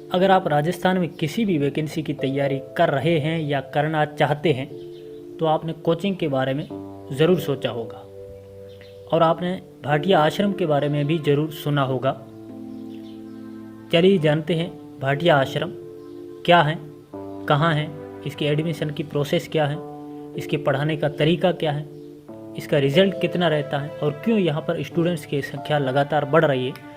अगर आप राजस्थान में किसी भी वैकेंसी की तैयारी कर रहे हैं या करना चाहते हैं तो आपने कोचिंग के बारे में ज़रूर सोचा होगा और आपने भाटिया आश्रम के बारे में भी ज़रूर सुना होगा। चलिए जानते हैं भाटिया आश्रम क्या है, कहाँ है, इसकी एडमिशन की प्रोसेस क्या है, इसके पढ़ाने का तरीका क्या है, इसका रिज़ल्ट कितना रहता है और क्यों यहाँ पर स्टूडेंट्स की संख्या लगातार बढ़ रही है।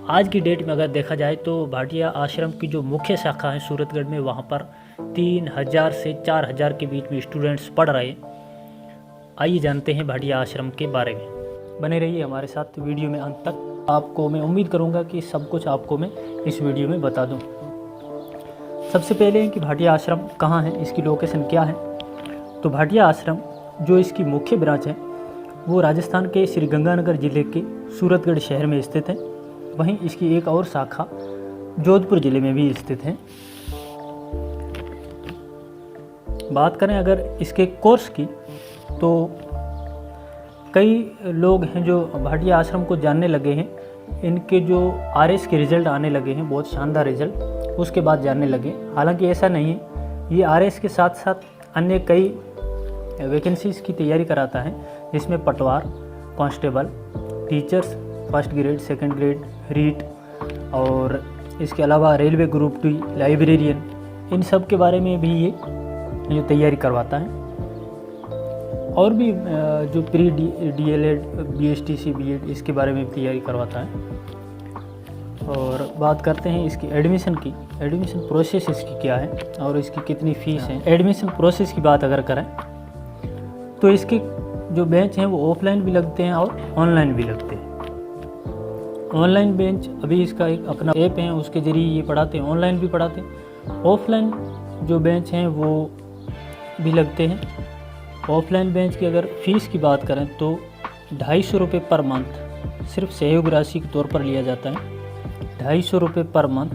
आज की डेट में अगर देखा जाए तो भाटिया आश्रम की जो मुख्य शाखा है सूरतगढ़ में, वहाँ पर 3000 से 4000 के बीच में स्टूडेंट्स पढ़ रहे हैं। आइए जानते हैं भाटिया आश्रम के बारे में। बने रहिए हमारे साथ वीडियो में अंत तक। आपको मैं उम्मीद करूँगा कि सब कुछ आपको मैं इस वीडियो में बता दूँ। सबसे पहले कि भाटिया आश्रम कहाँ है, इसकी लोकेशन क्या है। तो भाटिया आश्रम जो इसकी मुख्य ब्रांच है वो राजस्थान के श्रीगंगानगर ज़िले के सूरतगढ़ शहर में स्थित है। वहीं इसकी एक और शाखा जोधपुर ज़िले में भी स्थित है। बात करें अगर इसके कोर्स की तो कई लोग हैं जो भाटिया आश्रम को जानने लगे हैं। इनके जो आरएस के रिज़ल्ट आने लगे हैं, बहुत शानदार रिज़ल्ट, उसके बाद जानने लगे। हालांकि ऐसा नहीं है, ये आरएस के साथ साथ अन्य कई वैकेंसीज़ की तैयारी कराता है, जिसमें Patwar, constable, teachers, first grade, second grade, REET और इसके अलावा रेलवे ग्रुप 2, लाइब्रेरियन, इन सब के बारे में भी ये तैयारी करवाता है। और भी जो प्री डीएलएड, बीएसटीसी, बीएड, इसके बारे में भी तैयारी करवाता है। और बात करते हैं इसकी एडमिशन की। एडमिशन प्रोसेस इसकी क्या है और इसकी कितनी फ़ीस है। एडमिशन प्रोसेस की बात अगर करें तो इसके जो बेंच हैं वो ऑफलाइन भी लगते हैं और ऑनलाइन भी लगते हैं। ऑनलाइन बेंच अभी इसका एक अपना ऐप है, उसके ज़रिए ये पढ़ाते हैं, ऑनलाइन भी पढ़ाते हैं। ऑफलाइन जो बेंच हैं वो भी लगते हैं। ऑफलाइन बेंच की अगर फ़ीस की बात करें तो 250 रुपये पर मंथ सिर्फ सहयोग राशि के तौर पर लिया जाता है। 250 रुपये पर मंथ,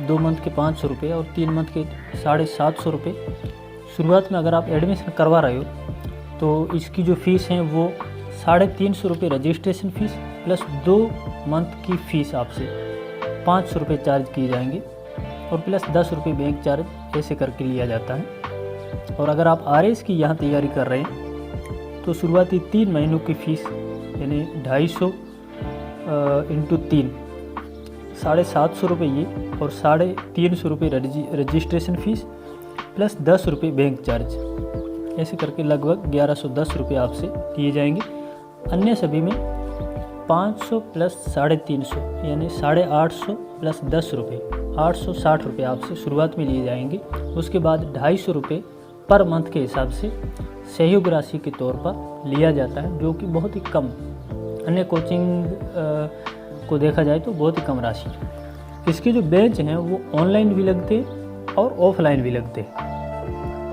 2 मंथ के 500 रुपये और 3 मंथ के 750 रुपये। शुरुआत में अगर आप एडमिशन करवा रहे हो तो इसकी जो फ़ीस है वो 350 रुपये रजिस्ट्रेशन फ़ीस प्लस 2 मंथ की फ़ीस आपसे 500 रुपये चार्ज किए जाएंगे और प्लस 10 रुपये बैंक चार्ज, ऐसे करके लिया जाता है। और अगर आप आरएस की यहाँ तैयारी कर रहे हैं तो शुरुआती 3 महीनों की फ़ीस यानी 250 इंटू 3, 750 रुपये ये और 350 रुपये रजिस्ट्रेशन फ़ीस प्लस 10 रुपये बैंक चार्ज, ऐसे करके लगभग 1110 रुपये आपसे दिए जाएंगे। अन्य सभी में 500 प्लस 350 यानी 850 प्लस 10 रुपये, 860 रुपये आपसे शुरुआत में लिए जाएंगे। उसके बाद 250 रुपये पर मंथ के हिसाब से सहयोग राशि के तौर पर लिया जाता है, जो कि बहुत ही कम, अन्य कोचिंग को देखा जाए तो बहुत ही कम राशि है। इसके जो बेंच हैं वो ऑनलाइन भी लगते हैं और ऑफलाइन भी लगते हैं।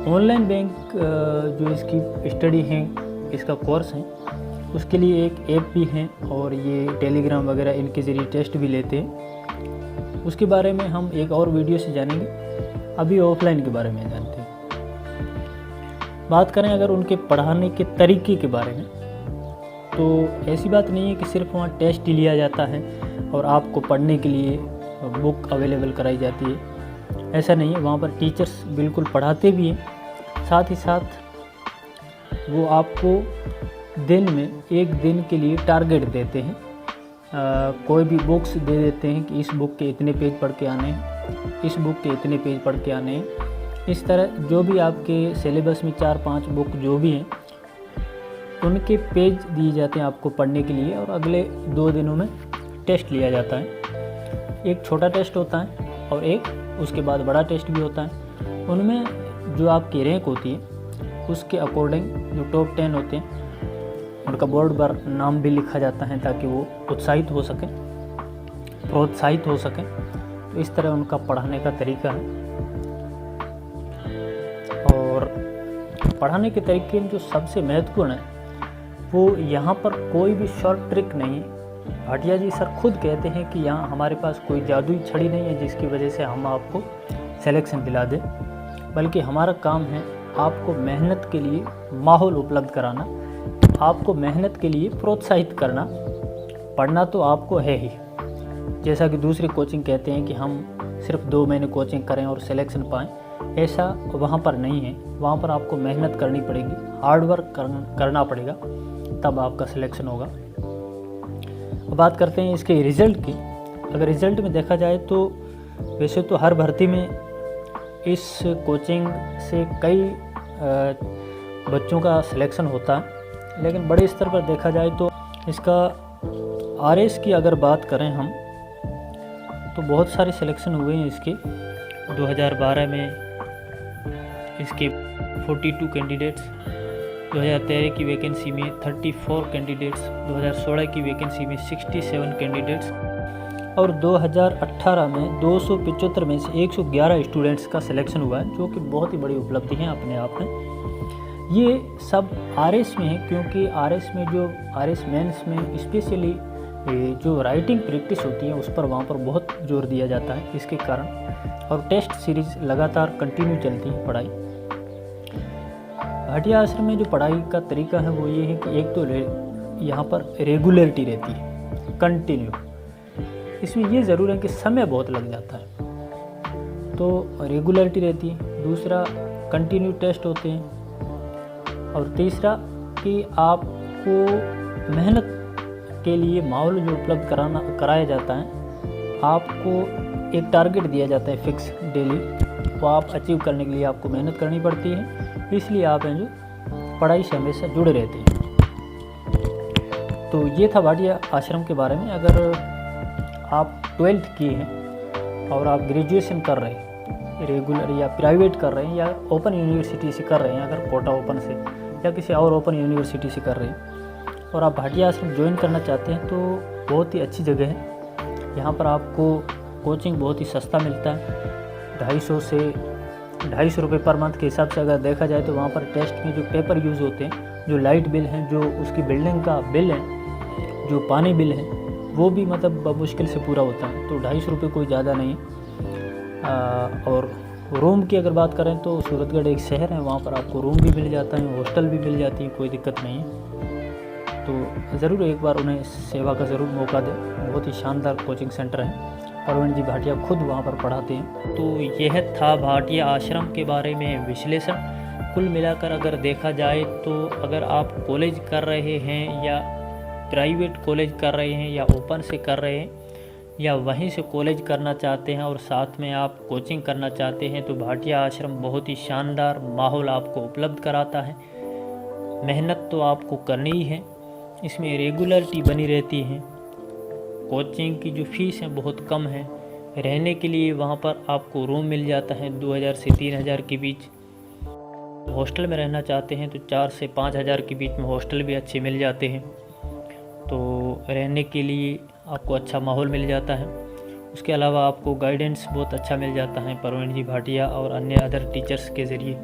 ऑनलाइन बैंक जो इसकी स्टडी है, इसका कोर्स है, उसके लिए एक ऐप भी है और ये टेलीग्राम वगैरह इनके ज़रिए टेस्ट भी लेते हैं। उसके बारे में हम एक और वीडियो से जानेंगे। अभी ऑफलाइन के बारे में जानते हैं। बात करें अगर उनके पढ़ाने के तरीके के बारे में तो ऐसी बात नहीं है कि सिर्फ वहाँ टेस्ट ही लिया जाता है और आपको पढ़ने के लिए बुक अवेलेबल कराई जाती है। ऐसा नहीं है, वहाँ पर टीचर्स बिल्कुल पढ़ाते भी हैं। साथ ही साथ वो आपको दिन में 1 दिन के लिए टारगेट देते हैं। कोई भी बुक्स दे देते हैं कि इस बुक के इतने पेज पढ़ के आने हैं, इस बुक के इतने पेज पढ़ के आने हैं। इस तरह जो भी आपके सिलेबस में 4-5 बुक जो भी हैं उनके पेज दिए जाते हैं आपको पढ़ने के लिए और अगले 2 दिनों में टेस्ट लिया जाता है। एक छोटा टेस्ट होता है और एक उसके बाद बड़ा टेस्ट भी होता है। उनमें जो आपकी रैंक होती है उसके अकॉर्डिंग जो टॉप 10 होते हैं उनका बोर्ड पर नाम भी लिखा जाता है ताकि वो उत्साहित हो सकें, प्रोत्साहित हो सकें। तो इस तरह उनका पढ़ाने का तरीका है। और पढ़ाने के तरीके में जो सबसे महत्वपूर्ण है वो यहाँ पर कोई भी शॉर्ट ट्रिक नहीं है। भाटिया जी सर खुद कहते हैं कि यहाँ हमारे पास कोई जादुई छड़ी नहीं है जिसकी वजह से हम आपको सिलेक्शन दिला दें, बल्कि हमारा काम है आपको मेहनत के लिए माहौल उपलब्ध कराना, आपको मेहनत के लिए प्रोत्साहित करना। पढ़ना तो आपको है ही, जैसा कि दूसरी कोचिंग कहते हैं कि हम सिर्फ 2 महीने कोचिंग करें और सिलेक्शन पाएँ, ऐसा वहाँ पर नहीं है। वहाँ पर आपको मेहनत करनी पड़ेगी, हार्ड वर्क करना पड़ेगा, तब आपका सिलेक्शन होगा। अब बात करते हैं इसके रिज़ल्ट की। अगर रिज़ल्ट में देखा जाए तो वैसे तो हर भर्ती में इस कोचिंग से कई बच्चों का सिलेक्शन होता है, लेकिन बड़े स्तर पर देखा जाए तो इसका आरएस की अगर बात करें हम तो बहुत सारे सिलेक्शन हुए हैं इसके। 2012 में इसके 42 कैंडिडेट्स, 2013 की वैकेंसी में 34 कैंडिडेट्स, 2016 की वैकेंसी में 67 कैंडिडेट्स और 2018 में 275 में से 111 स्टूडेंट्स का सिलेक्शन हुआ है, जो कि बहुत ही बड़ी उपलब्धि है अपने आप में। ये सब आरएस में है, क्योंकि आरएस में जो आरएस मेंस में स्पेशली जो राइटिंग प्रैक्टिस होती है उस पर वहाँ पर बहुत जोर दिया जाता है इसके कारण, और टेस्ट सीरीज़ लगातार कंटिन्यू चलती है पढ़ाई। भाटिया आश्रम में जो पढ़ाई का तरीका है वो ये है कि एक तो यहाँ पर रेगुलरिटी रहती है, कंटिन्यू। इसमें ये ज़रूर है कि समय बहुत लग जाता है, तो रेगुलरिटी रहती है। दूसरा, कंटिन्यू टेस्ट होते हैं। और तीसरा कि आपको मेहनत के लिए माहौल जो उपलब्ध कराया जाता है, आपको एक टारगेट दिया जाता है फिक्स डेली, वो आप अचीव करने के लिए आपको मेहनत करनी पड़ती है। इसलिए आप हैं जो पढ़ाई से हमेशा जुड़े रहते हैं। तो ये था भाटिया आश्रम के बारे में। अगर आप 12th किए हैं और आप ग्रेजुएशन कर रहे हैं, रेगुलर या प्राइवेट कर रहे हैं या ओपन यूनिवर्सिटी से कर रहे हैं, अगर कोटा ओपन से या किसी और ओपन यूनिवर्सिटी से कर रहे हैं, और आप भाटिया आश्रम ज्वाइन करना चाहते हैं, तो बहुत ही अच्छी जगह है। यहाँ पर आपको कोचिंग बहुत ही सस्ता मिलता है। 250 रुपये पर मंथ के हिसाब से अगर देखा जाए तो वहाँ पर टेस्ट में जो पेपर यूज़ होते हैं, जो लाइट बिल हैं, जो उसकी बिल्डिंग का बिल है, जो पानी बिल है, वो भी मतलब मुश्किल से पूरा होता है। तो 250 रुपये कोई ज़्यादा नहीं है। और रूम की अगर बात करें तो सूरतगढ़ एक शहर है, वहाँ पर आपको रूम भी मिल जाता है, हॉस्टल भी मिल जाती है, कोई दिक्कत नहीं है। तो ज़रूर एक बार उन्हें सेवा का ज़रूर मौका दें। बहुत ही शानदार कोचिंग सेंटर है, परवीन जी भाटिया खुद वहाँ पर पढ़ाते हैं। तो यह था भाटिया आश्रम के बारे में विश्लेषण। कुल मिलाकर अगर देखा जाए तो अगर आप कॉलेज कर रहे हैं या प्राइवेट कॉलेज कर रहे हैं या ओपन से कर रहे हैं या वहीं से कॉलेज करना चाहते हैं और साथ में आप कोचिंग करना चाहते हैं, तो भाटिया आश्रम बहुत ही शानदार माहौल आपको उपलब्ध कराता है। मेहनत तो आपको करनी ही है, इसमें रेगुलरिटी बनी रहती है। कोचिंग की जो फ़ीस है बहुत कम है। रहने के लिए वहाँ पर आपको रूम मिल जाता है 2000 से 3000 के बीच। हॉस्टल में रहना चाहते हैं तो 4 से 5000 के बीच में हॉस्टल भी अच्छे मिल जाते हैं। तो रहने के लिए आपको अच्छा माहौल मिल जाता है। उसके अलावा आपको गाइडेंस बहुत अच्छा मिल जाता है परवीन जी भाटिया और अन्य अदर टीचर्स के ज़रिए।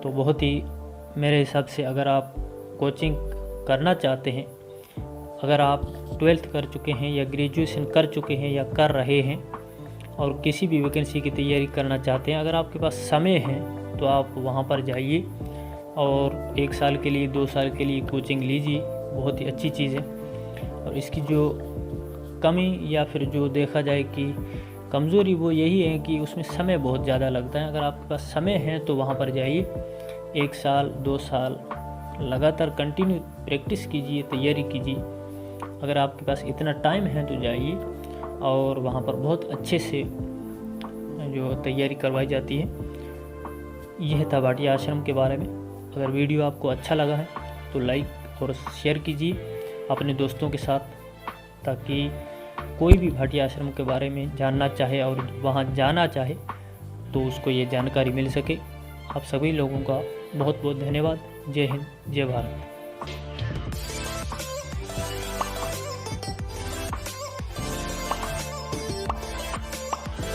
तो बहुत ही मेरे हिसाब से अगर आप कोचिंग करना चाहते हैं, अगर आप 12th कर चुके हैं या ग्रेजुएशन कर चुके हैं या कर रहे हैं और किसी भी वैकेंसी की तैयारी करना चाहते हैं, अगर आपके पास समय है तो आप वहाँ पर जाइए और 1 साल के लिए 2 साल के लिए कोचिंग लीजिए। बहुत ही अच्छी चीज़ है। और इसकी जो कमी या फिर जो देखा जाए कि कमज़ोरी वो यही है कि उसमें समय बहुत ज़्यादा लगता है। अगर आपके पास समय है तो वहाँ पर जाइए, 1 साल 2 साल लगातार कंटिन्यू प्रैक्टिस कीजिए, तैयारी कीजिए। अगर आपके पास इतना टाइम है तो जाइए और वहाँ पर बहुत अच्छे से जो तैयारी करवाई जाती है। यह था भाटिया आश्रम के बारे में। अगर वीडियो आपको अच्छा लगा है तो लाइक और शेयर कीजिए अपने दोस्तों के साथ, ताकि कोई भी भाटिया आश्रम के बारे में जानना चाहे और वहाँ जाना चाहे तो उसको ये जानकारी मिल सके। आप सभी लोगों का बहुत बहुत धन्यवाद। जय हिंद, जय भारत।